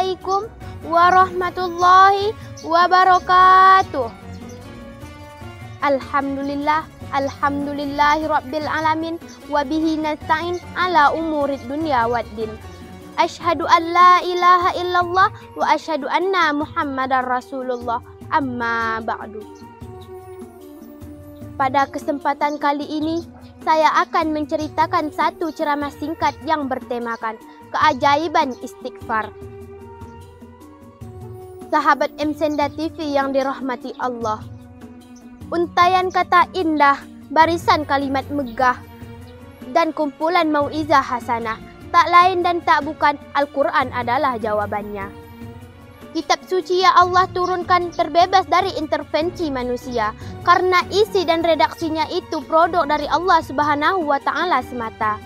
Assalamualaikum warahmatullahi wabarakatuh. Alhamdulillahi rabbil alamin wa bihi nasta'in ala umurid dunya waddin. Asyhadu an la ilaha illallah wa asyhadu anna Muhammadar Rasulullah. Amma ba'du. Pada kesempatan kali ini, saya akan menceritakan satu ceramah singkat yang bertemakan keajaiban istighfar. Sahabat M-Senda TV yang dirahmati Allah, untaian kata indah, barisan kalimat megah, dan kumpulan mau'izah hasanah, tak lain dan tak bukan Al-Quran adalah jawabannya. Kitab suci ya Allah turunkan terbebas dari intervensi manusia, karena isi dan redaksinya itu produk dari Allah Subhanahu wa Ta'ala semata.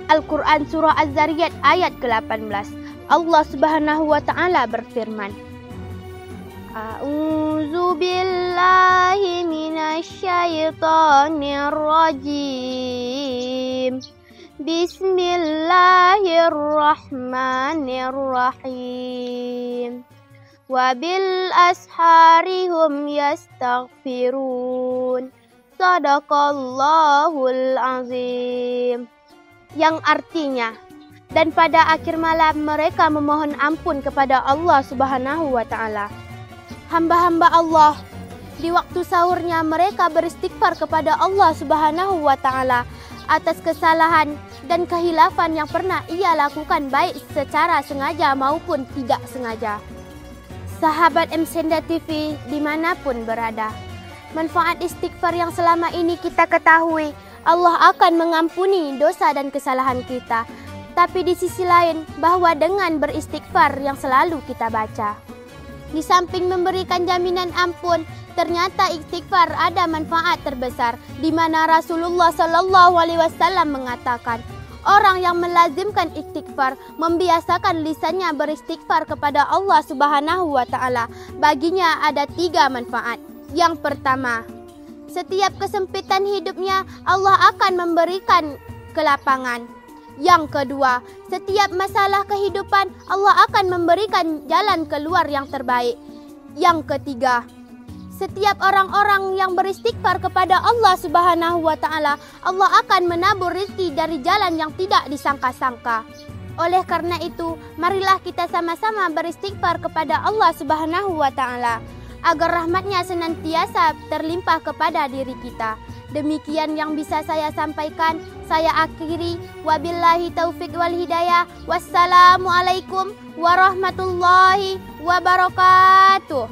Al-Quran Surah Az-Zariyat ayat ke-18, Allah Subhanahu wa Ta'ala berfirman, A'udzu billahi minasyaitonir rajim. Bismillahirrahmanirrahim. Wa bil ashari hum yastaghfirun. Shadaqallahul azim. Yang artinya, dan pada akhir malam mereka memohon ampun kepada Allah Subhanahu wa Ta'ala. Hamba-hamba Allah, di waktu sahurnya mereka beristighfar kepada Allah Subhanahu wa Ta'ala atas kesalahan dan kehilafan yang pernah ia lakukan baik secara sengaja maupun tidak sengaja. Sahabat M-Senda TV dimanapun berada, manfaat istighfar yang selama ini kita ketahui, Allah akan mengampuni dosa dan kesalahan kita. Tapi di sisi lain, bahwa dengan beristighfar yang selalu kita baca, di samping memberikan jaminan ampun, ternyata istighfar ada manfaat terbesar, di mana Rasulullah SAW mengatakan, orang yang melazimkan istighfar, membiasakan lisannya beristighfar kepada Allah Subhanahu wa Ta'ala, baginya ada 3 manfaat. Yang pertama, setiap kesempitan hidupnya Allah akan memberikan kelapangan. Yang kedua, setiap masalah kehidupan Allah akan memberikan jalan keluar yang terbaik. Yang ketiga, setiap orang-orang yang beristighfar kepada Allah Subhanahu wa Ta'ala, Allah akan menabur rezeki dari jalan yang tidak disangka-sangka. Oleh karena itu, marilah kita sama-sama beristighfar kepada Allah Subhanahu wa Ta'ala, agar rahmatnya senantiasa terlimpah kepada diri kita. Demikian yang bisa saya sampaikan. Saya akhiri. Wabillahi taufik wal hidayah. Wassalamualaikum warahmatullahi wabarakatuh.